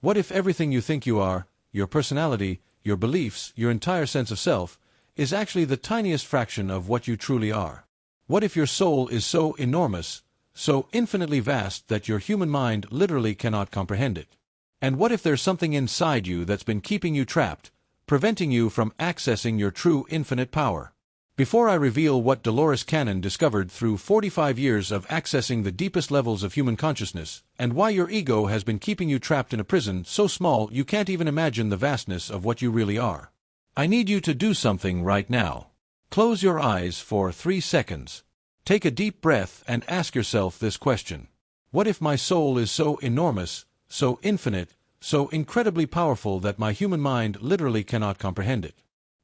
What if everything you think you are, your personality, your beliefs, your entire sense of self, is actually the tiniest fraction of what you truly are? What if your soul is so enormous, so infinitely vast that your human mind literally cannot comprehend it? And what if there's something inside you that's been keeping you trapped, preventing you from accessing your true infinite power? Before I reveal what Dolores Cannon discovered through 45 years of accessing the deepest levels of human consciousness, and why your ego has been keeping you trapped in a prison so small you can't even imagine the vastness of what you really are, I need you to do something right now. Close your eyes for 3 seconds. Take a deep breath and ask yourself this question. What if my soul is so enormous, so infinite, so incredibly powerful that my human mind literally cannot comprehend it?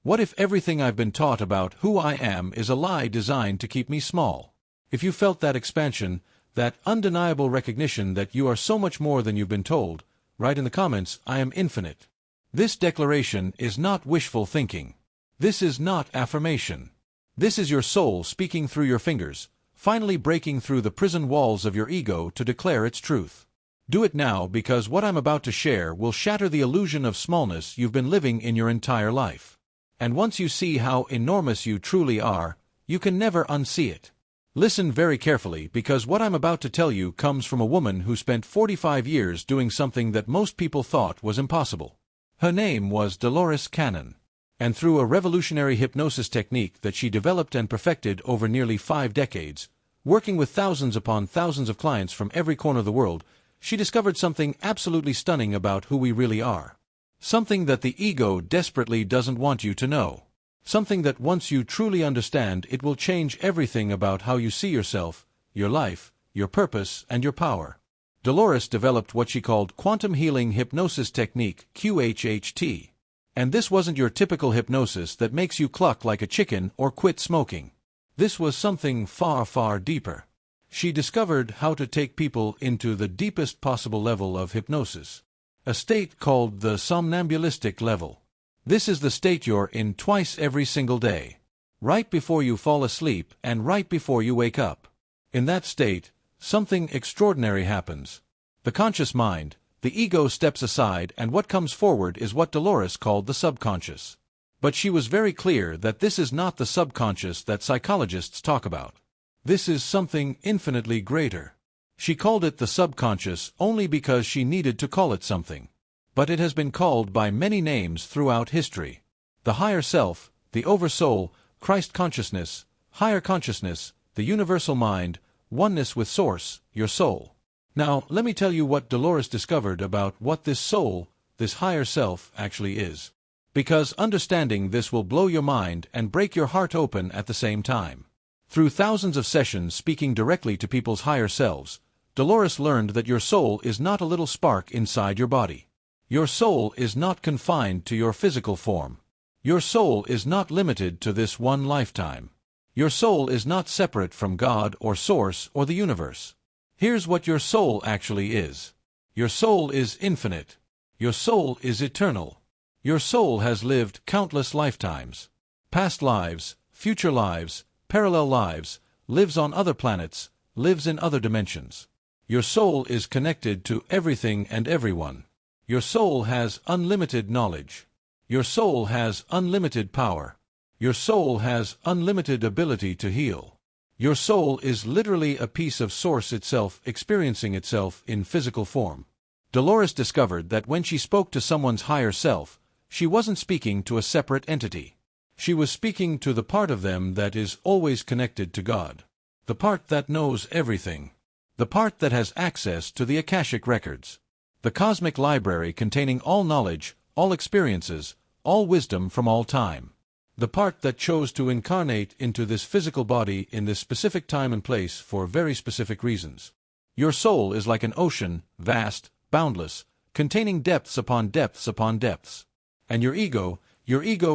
What if everything I've been taught about who I am is a lie designed to keep me small? If you felt that expansion, that undeniable recognition that you are so much more than you've been told, write in the comments, "I am infinite." This declaration is not wishful thinking. This is not affirmation. This is your soul speaking through your fingers, finally breaking through the prison walls of your ego to declare its truth. Do it now, because what I'm about to share will shatter the illusion of smallness you've been living in your entire life. And once you see how enormous you truly are, you can never unsee it. Listen very carefully, because what I'm about to tell you comes from a woman who spent 45 years doing something that most people thought was impossible. Her name was Dolores Cannon. And through a revolutionary hypnosis technique that she developed and perfected over nearly 5 decades, working with thousands upon thousands of clients from every corner of the world, she discovered something absolutely stunning about who we really are. Something that the ego desperately doesn't want you to know. Something that once you truly understand, it will change everything about how you see yourself, your life, your purpose, and your power. Dolores developed what she called quantum healing hypnosis technique, QHHT. And this wasn't your typical hypnosis that makes you cluck like a chicken or quit smoking. This was something far, far deeper. She discovered how to take people into the deepest possible level of hypnosis. A state called the somnambulistic level. This is the state you're in twice every single day. Right before you fall asleep and right before you wake up. In that state, something extraordinary happens. The conscious mind, the ego, steps aside, and what comes forward is what Dolores called the subconscious. But she was very clear that this is not the subconscious that psychologists talk about. This is something infinitely greater. She called it the subconscious only because she needed to call it something. But it has been called by many names throughout history. The higher self, the oversoul, Christ consciousness, higher consciousness, the universal mind, oneness with Source, your soul. Now, let me tell you what Dolores discovered about what this soul, this higher self, actually is. Because understanding this will blow your mind and break your heart open at the same time. Through thousands of sessions speaking directly to people's higher selves, Dolores learned that your soul is not a little spark inside your body. Your soul is not confined to your physical form. Your soul is not limited to this one lifetime. Your soul is not separate from God or Source or the universe. Here's what your soul actually is. Your soul is infinite. Your soul is eternal. Your soul has lived countless lifetimes. Past lives, future lives, parallel lives, lives on other planets, lives in other dimensions. Your soul is connected to everything and everyone. Your soul has unlimited knowledge. Your soul has unlimited power. Your soul has unlimited ability to heal. Your soul is literally a piece of Source itself experiencing itself in physical form. Dolores discovered that when she spoke to someone's higher self, she wasn't speaking to a separate entity. She was speaking to the part of them that is always connected to God. The part that knows everything. The part that has access to the Akashic records. The cosmic library containing all knowledge, all experiences, all wisdom from all time. The part that chose to incarnate into this physical body in this specific time and place for very specific reasons. Your soul is like an ocean, vast, boundless, containing depths upon depths upon depths. And your ego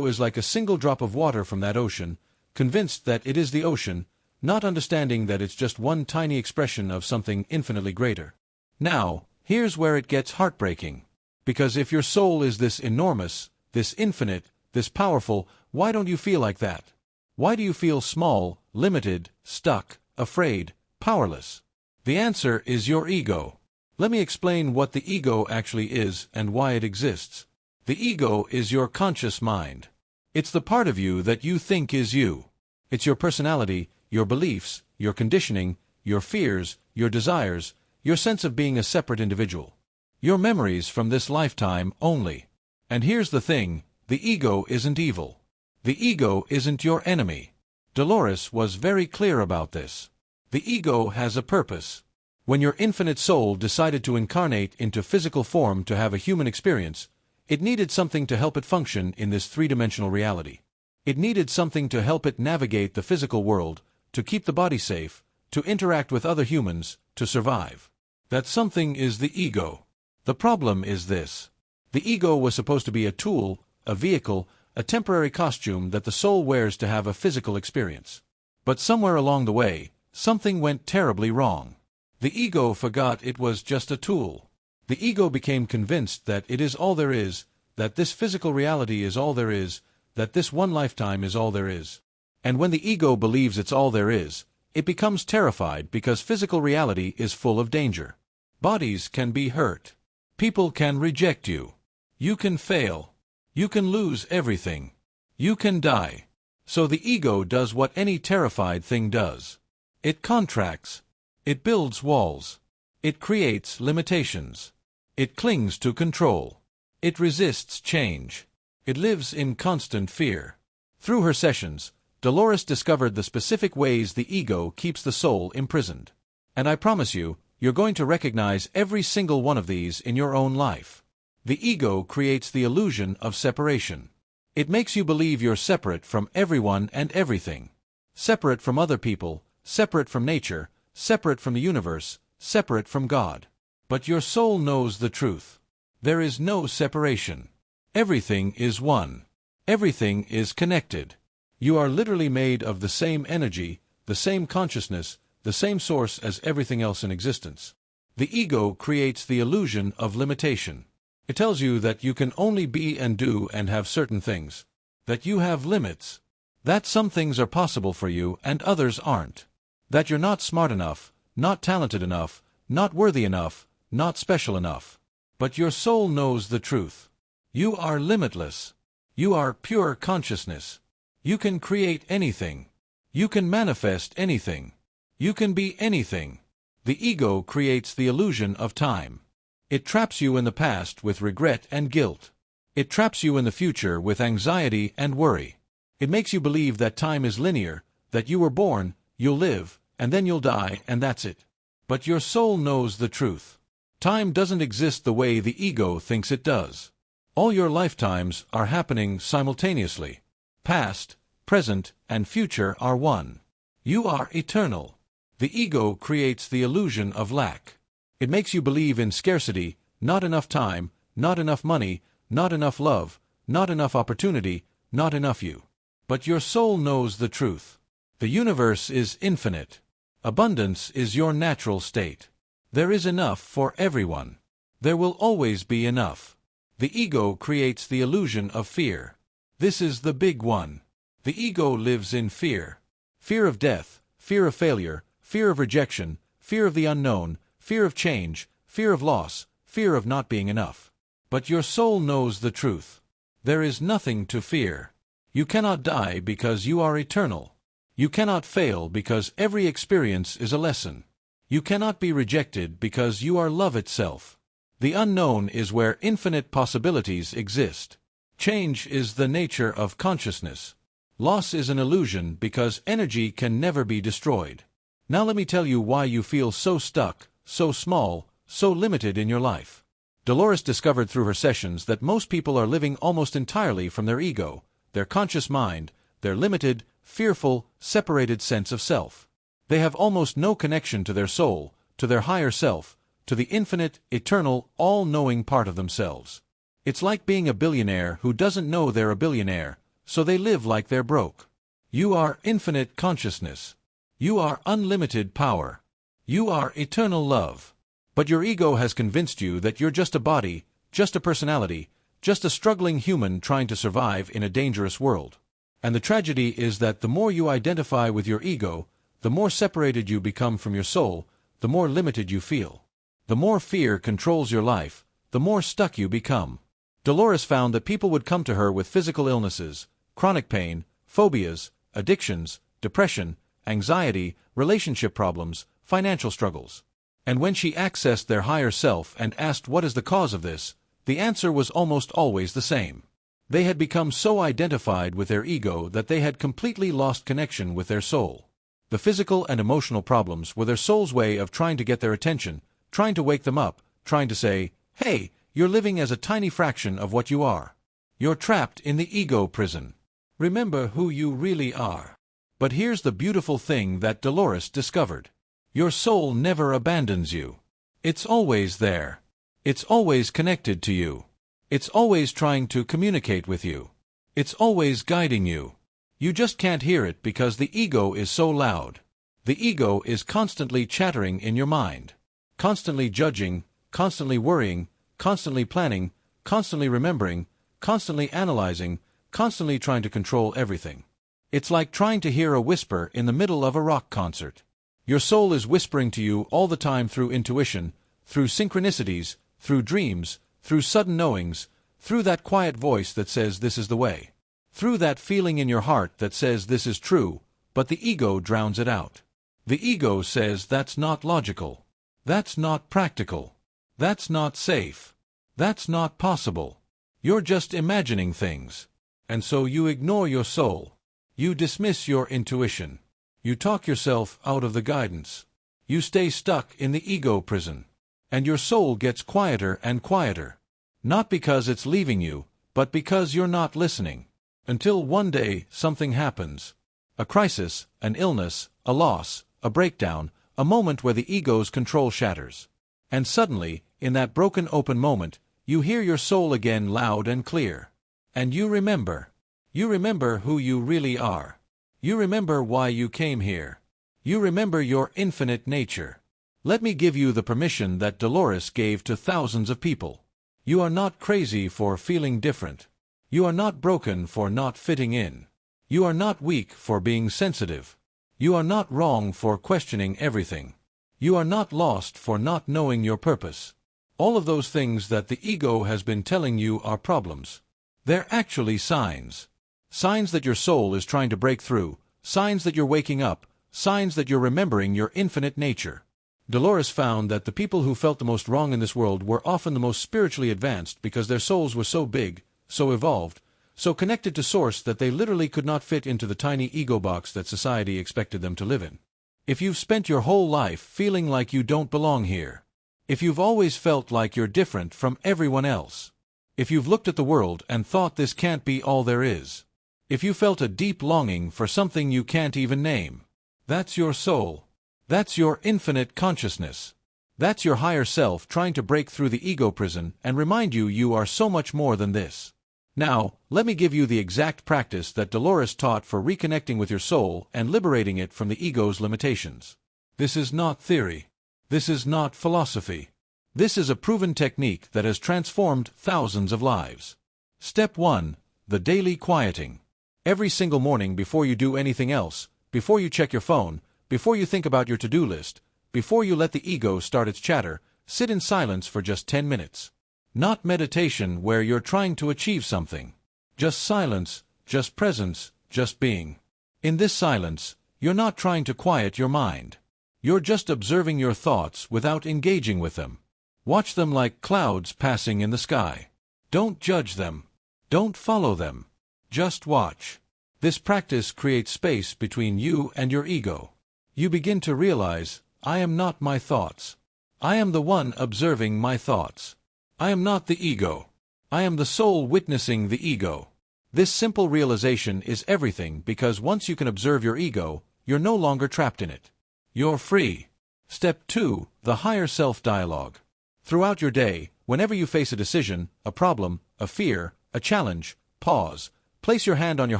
is like a single drop of water from that ocean, convinced that it is the ocean, not understanding that it's just one tiny expression of something infinitely greater. Now, here's where it gets heartbreaking. Because if your soul is this enormous, this infinite, this powerful, why don't you feel like that? Why do you feel small, limited, stuck, afraid, powerless? The answer is your ego. Let me explain what the ego actually is and why it exists. The ego is your conscious mind. It's the part of you that you think is you. It's your personality, your beliefs, your conditioning, your fears, your desires, your sense of being a separate individual. Your memories from this lifetime only. And here's the thing, the ego isn't evil. The ego isn't your enemy. Dolores was very clear about this. The ego has a purpose. When your infinite soul decided to incarnate into physical form to have a human experience, it needed something to help it function in this three-dimensional reality. It needed something to help it navigate the physical world, to keep the body safe, to interact with other humans, to survive. That something is the ego. The problem is this. The ego was supposed to be a tool, a vehicle, a temporary costume that the soul wears to have a physical experience. But somewhere along the way, something went terribly wrong. The ego forgot it was just a tool. The ego became convinced that it is all there is, that this physical reality is all there is, that this one lifetime is all there is. And when the ego believes it's all there is, it becomes terrified because physical reality is full of danger. Bodies can be hurt. People can reject you. You can fail. You can lose everything. You can die. So the ego does what any terrified thing does. It contracts. It builds walls. It creates limitations. It clings to control. It resists change. It lives in constant fear. Through her sessions, Dolores discovered the specific ways the ego keeps the soul imprisoned. And I promise you, you're going to recognize every single one of these in your own life. The ego creates the illusion of separation. It makes you believe you're separate from everyone and everything. Separate from other people, separate from nature, separate from the universe, separate from God. But your soul knows the truth. There is no separation. Everything is one. Everything is connected. You are literally made of the same energy, the same consciousness, the same source as everything else in existence. The ego creates the illusion of limitation. It tells you that you can only be and do and have certain things. That you have limits. That some things are possible for you and others aren't. That you're not smart enough, not talented enough, not worthy enough, not special enough. But your soul knows the truth. You are limitless. You are pure consciousness. You can create anything. You can manifest anything. You can be anything. The ego creates the illusion of time. It traps you in the past with regret and guilt. It traps you in the future with anxiety and worry. It makes you believe that time is linear, that you were born, you'll live, and then you'll die, and that's it. But your soul knows the truth. Time doesn't exist the way the ego thinks it does. All your lifetimes are happening simultaneously. Past, present, and future are one. You are eternal. The ego creates the illusion of lack. It makes you believe in scarcity, not enough time, not enough money, not enough love, not enough opportunity, not enough you. But your soul knows the truth. The universe is infinite. Abundance is your natural state. There is enough for everyone. There will always be enough. The ego creates the illusion of fear. This is the big one. The ego lives in fear. Fear of death, fear of failure, fear of rejection, fear of the unknown, fear of change, fear of loss, fear of not being enough. But your soul knows the truth. There is nothing to fear. You cannot die because you are eternal. You cannot fail because every experience is a lesson. You cannot be rejected because you are love itself. The unknown is where infinite possibilities exist. Change is the nature of consciousness. Loss is an illusion because energy can never be destroyed. Now let me tell you why you feel so stuck, so small, so limited in your life. Dolores discovered through her sessions that most people are living almost entirely from their ego, their conscious mind, their limited, fearful, separated sense of self. They have almost no connection to their soul, to their higher self, to the infinite, eternal, all-knowing part of themselves. It's like being a billionaire who doesn't know they're a billionaire, so they live like they're broke. You are infinite consciousness. You are unlimited power. You are eternal love. But your ego has convinced you that you're just a body, just a personality, just a struggling human trying to survive in a dangerous world. And the tragedy is that the more you identify with your ego, the more separated you become from your soul, the more limited you feel. The more fear controls your life, the more stuck you become. Dolores found that people would come to her with physical illnesses, chronic pain, phobias, addictions, depression, anxiety, relationship problems, financial struggles. And when she accessed their higher self and asked what is the cause of this, the answer was almost always the same. They had become so identified with their ego that they had completely lost connection with their soul. The physical and emotional problems were their soul's way of trying to get their attention, trying to wake them up, trying to say, "Hey, you're living as a tiny fraction of what you are. You're trapped in the ego prison. Remember who you really are." But here's the beautiful thing that Dolores discovered. Your soul never abandons you. It's always there. It's always connected to you. It's always trying to communicate with you. It's always guiding you. You just can't hear it because the ego is so loud. The ego is constantly chattering in your mind, constantly judging, constantly worrying, constantly planning, constantly remembering, constantly analyzing, constantly trying to control everything. It's like trying to hear a whisper in the middle of a rock concert. Your soul is whispering to you all the time through intuition, through synchronicities, through dreams, through sudden knowings, through that quiet voice that says this is the way, through that feeling in your heart that says this is true, but the ego drowns it out. The ego says that's not logical. That's not practical. That's not safe. That's not possible. You're just imagining things. And so you ignore your soul. You dismiss your intuition. You talk yourself out of the guidance. You stay stuck in the ego prison. And your soul gets quieter and quieter. Not because it's leaving you, but because you're not listening. Until one day something happens. A crisis, an illness, a loss, a breakdown, a moment where the ego's control shatters. And suddenly, in that broken open moment, you hear your soul again loud and clear. And you remember. You remember who you really are. You remember why you came here. You remember your infinite nature. Let me give you the permission that Dolores gave to thousands of people. You are not crazy for feeling different. You are not broken for not fitting in. You are not weak for being sensitive. You are not wrong for questioning everything. You are not lost for not knowing your purpose. All of those things that the ego has been telling you are problems. They're actually signs. Signs that your soul is trying to break through, signs that you're waking up, signs that you're remembering your infinite nature. Dolores found that the people who felt the most wrong in this world were often the most spiritually advanced because their souls were so big, so evolved, so connected to Source that they literally could not fit into the tiny ego box that society expected them to live in. If you've spent your whole life feeling like you don't belong here, if you've always felt like you're different from everyone else, if you've looked at the world and thought this can't be all there is, if you felt a deep longing for something you can't even name, that's your soul. That's your infinite consciousness. That's your higher self trying to break through the ego prison and remind you you are so much more than this. Now, let me give you the exact practice that Dolores taught for reconnecting with your soul and liberating it from the ego's limitations. This is not theory. This is not philosophy. This is a proven technique that has transformed thousands of lives. Step 1. The daily quieting. Every single morning before you do anything else, before you check your phone, before you think about your to-do list, before you let the ego start its chatter, sit in silence for just 10 minutes. Not meditation where you're trying to achieve something. Just silence, just presence, just being. In this silence, you're not trying to quiet your mind. You're just observing your thoughts without engaging with them. Watch them like clouds passing in the sky. Don't judge them. Don't follow them. Just watch. This practice creates space between you and your ego. You begin to realize, I am not my thoughts. I am the one observing my thoughts. I am not the ego. I am the soul witnessing the ego. This simple realization is everything because once you can observe your ego, you're no longer trapped in it. You're free. Step 2. The higher self dialogue. Throughout your day, whenever you face a decision, a problem, a fear, a challenge, pause, place your hand on your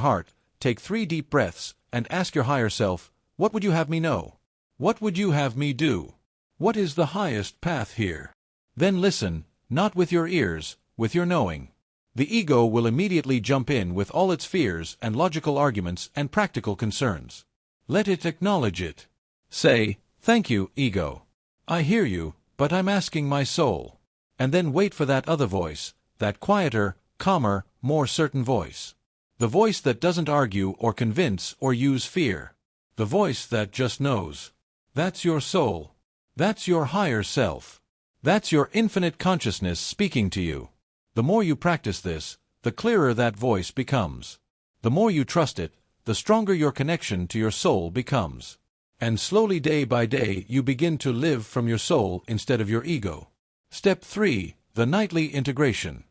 heart, take 3 deep breaths, and ask your higher self, what would you have me know? What would you have me do? What is the highest path here? Then listen, not with your ears, with your knowing. The ego will immediately jump in with all its fears and logical arguments and practical concerns. Let it acknowledge it. Say, thank you, ego. I hear you, But I'm asking my soul. And then wait for that other voice, that quieter, calmer, more certain voice. The voice that doesn't argue or convince or use fear. The voice that just knows. That's your soul. That's your higher self. That's your infinite consciousness speaking to you. The more you practice this, the clearer that voice becomes. The more you trust it, the stronger your connection to your soul becomes. And slowly, day by day, you begin to live from your soul instead of your ego. Step 3. The nightly integration.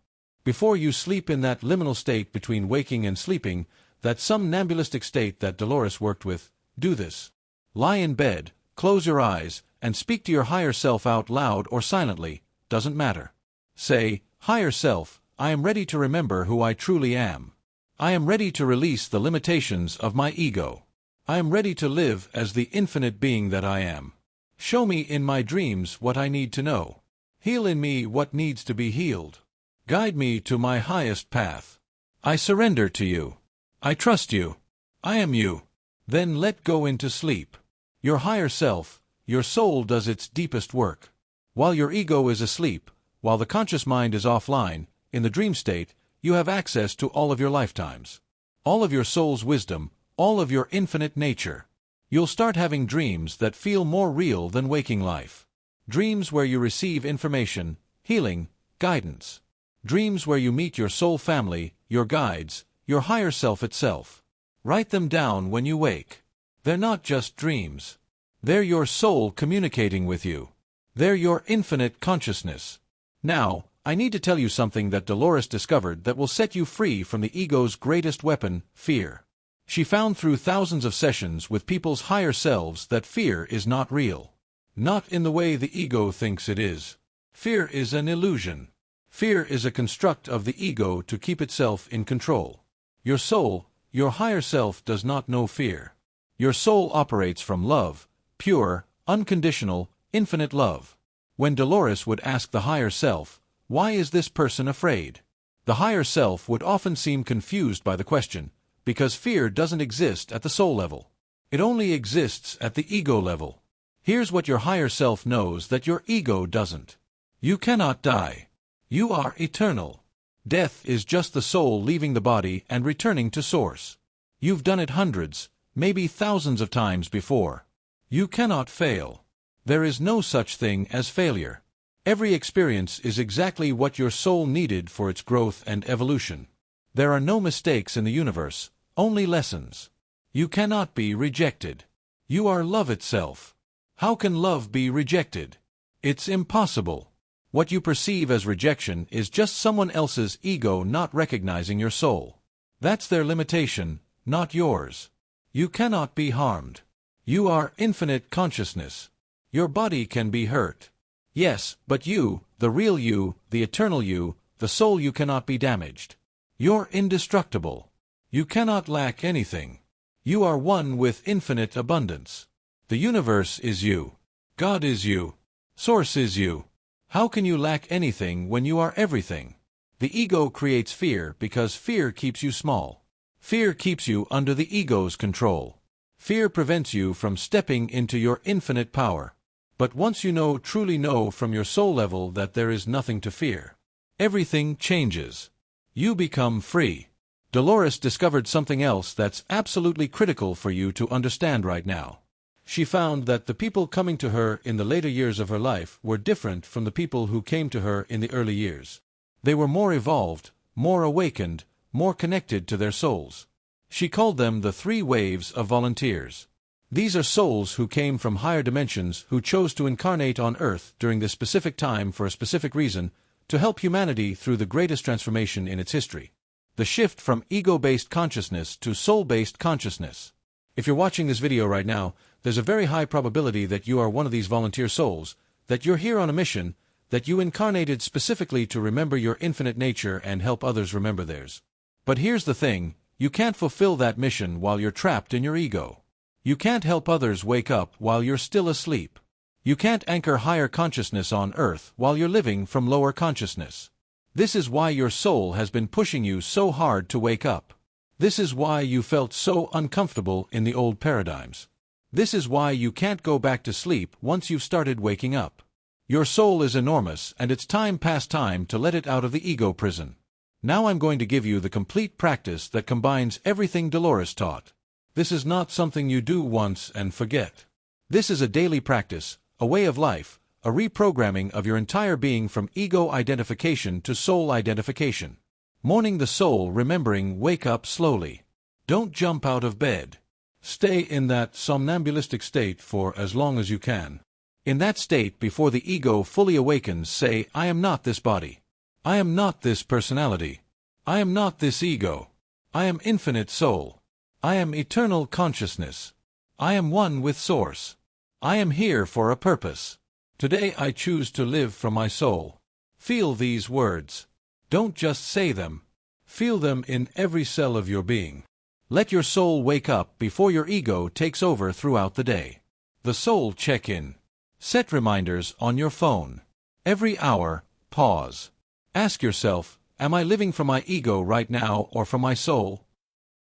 Before you sleep in that liminal state between waking and sleeping, that somnambulistic state that Dolores worked with, do this. Lie in bed, close your eyes, and speak to your higher self out loud or silently, doesn't matter. Say, "Higher self, I am ready to remember who I truly am. I am ready to release the limitations of my ego. I am ready to live as the infinite being that I am. Show me in my dreams what I need to know. Heal in me what needs to be healed. Guide me to my highest path. I surrender to you. I trust you. I am you." Then let go into sleep. Your higher self, your soul does its deepest work. While your ego is asleep, while the conscious mind is offline, in the dream state, you have access to all of your lifetimes. All of your soul's wisdom, all of your infinite nature. You'll start having dreams that feel more real than waking life. Dreams where you receive information, healing, guidance. Dreams where you meet your soul family, your guides, your higher self itself. Write them down when you wake. They're not just dreams. They're your soul communicating with you. They're your infinite consciousness. Now, I need to tell you something that Dolores discovered that will set you free from the ego's greatest weapon, fear. She found through thousands of sessions with people's higher selves that fear is not real. Not in the way the ego thinks it is. Fear is an illusion. Fear is a construct of the ego to keep itself in control. Your soul, your higher self, does not know fear. Your soul operates from love, pure, unconditional, infinite love. When Dolores would ask the higher self, "Why is this person afraid?" the higher self would often seem confused by the question, because fear doesn't exist at the soul level. It only exists at the ego level. Here's what your higher self knows that your ego doesn't. You cannot die. You are eternal. Death is just the soul leaving the body and returning to source. You've done it hundreds, maybe thousands of times before. You cannot fail. There is no such thing as failure. Every experience is exactly what your soul needed for its growth and evolution. There are no mistakes in the universe, only lessons. You cannot be rejected. You are love itself. How can love be rejected? It's impossible. What you perceive as rejection is just someone else's ego not recognizing your soul. That's their limitation, not yours. You cannot be harmed. You are infinite consciousness. Your body can be hurt. Yes, but you, the real you, the eternal you, the soul, you cannot be damaged. You're indestructible. You cannot lack anything. You are one with infinite abundance. The universe is you. God is you. Source is you. How can you lack anything when you are everything? The ego creates fear because fear keeps you small. Fear keeps you under the ego's control. Fear prevents you from stepping into your infinite power. But once you know, truly know from your soul level that there is nothing to fear, everything changes. You become free. Dolores discovered something else that's absolutely critical for you to understand right now. She found that the people coming to her in the later years of her life were different from the people who came to her in the early years. They were more evolved, more awakened, more connected to their souls. She called them the 3 waves of volunteers. These are souls who came from higher dimensions who chose to incarnate on Earth during this specific time for a specific reason, to help humanity through the greatest transformation in its history. The shift from ego-based consciousness to soul-based consciousness. If you're watching this video right now, there's a very high probability that you are one of these volunteer souls, that you're here on a mission, that you incarnated specifically to remember your infinite nature and help others remember theirs. But here's the thing, you can't fulfill that mission while you're trapped in your ego. You can't help others wake up while you're still asleep. You can't anchor higher consciousness on Earth while you're living from lower consciousness. This is why your soul has been pushing you so hard to wake up. This is why you felt so uncomfortable in the old paradigms. This is why you can't go back to sleep once you've started waking up. Your soul is enormous, and it's time past time to let it out of the ego prison. Now I'm going to give you the complete practice that combines everything Dolores taught. This is not something you do once and forget. This is a daily practice, a way of life, a reprogramming of your entire being from ego identification to soul identification. Morning the soul remembering, wake up slowly. Don't jump out of bed. Stay in that somnambulistic state for as long as you can. In that state, before the ego fully awakens, say, I am not this body. I am not this personality. I am not this ego. I am infinite soul. I am eternal consciousness. I am one with Source. I am here for a purpose. Today I choose to live from my soul. Feel these words. Don't just say them. Feel them in every cell of your being. Let your soul wake up before your ego takes over throughout the day. The soul check-in. Set reminders on your phone. Every hour, pause. Ask yourself, am I living from my ego right now or from my soul?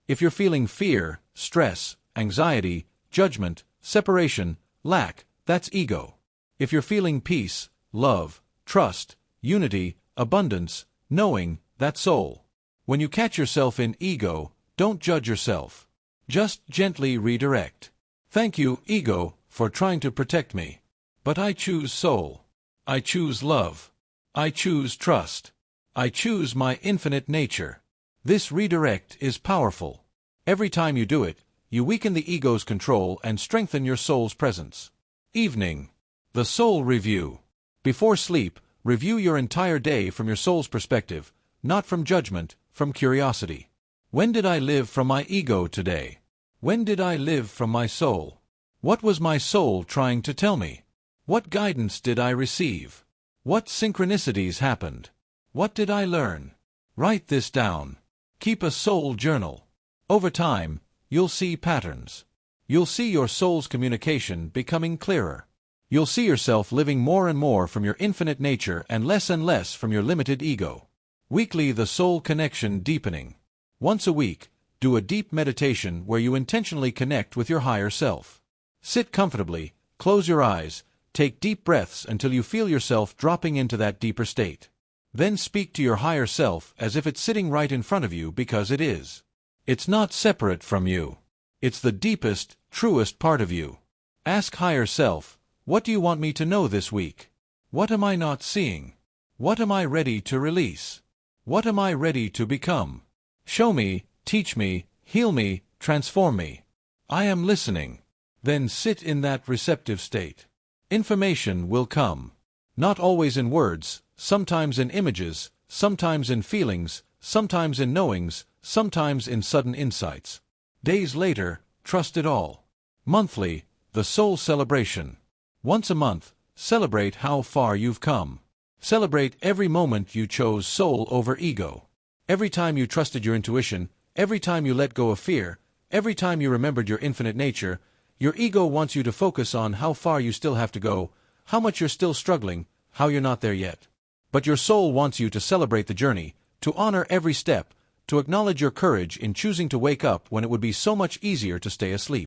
If you're feeling fear, stress, anxiety, judgment, separation, lack, that's ego. If you're feeling peace, love, trust, unity, abundance, knowing, that's soul. When you catch yourself in ego, don't judge yourself. Just gently redirect. Thank you, ego, for trying to protect me. But I choose soul. I choose love. I choose trust. I choose my infinite nature. This redirect is powerful. Every time you do it, you weaken the ego's control and strengthen your soul's presence. Evening. The soul review. Before sleep, review your entire day from your soul's perspective, not from judgment, from curiosity. When did I live from my ego today? When did I live from my soul? What was my soul trying to tell me? What guidance did I receive? What synchronicities happened? What did I learn? Write this down. Keep a soul journal. Over time, you'll see patterns. You'll see your soul's communication becoming clearer. You'll see yourself living more and more from your infinite nature and less from your limited ego. Weekly, the soul connection deepening. Once a week, do a deep meditation where you intentionally connect with your higher self. Sit comfortably, close your eyes, take deep breaths until you feel yourself dropping into that deeper state. Then speak to your higher self as if it's sitting right in front of you, because it is. It's not separate from you. It's the deepest, truest part of you. Ask higher self, what do you want me to know this week? What am I not seeing? What am I ready to release? What am I ready to become? Show me, teach me, heal me, transform me. I am listening. Then sit in that receptive state. Information will come. Not always in words, sometimes in images, sometimes in feelings, sometimes in knowings, sometimes in sudden insights. Days later, trust it all. Monthly, the soul celebration. Once a month, celebrate how far you've come. Celebrate every moment you chose soul over ego. Every time you trusted your intuition, every time you let go of fear, every time you remembered your infinite nature. Your ego wants you to focus on how far you still have to go, how much you're still struggling, how you're not there yet. But your soul wants you to celebrate the journey, to honor every step, to acknowledge your courage in choosing to wake up when it would be so much easier to stay asleep.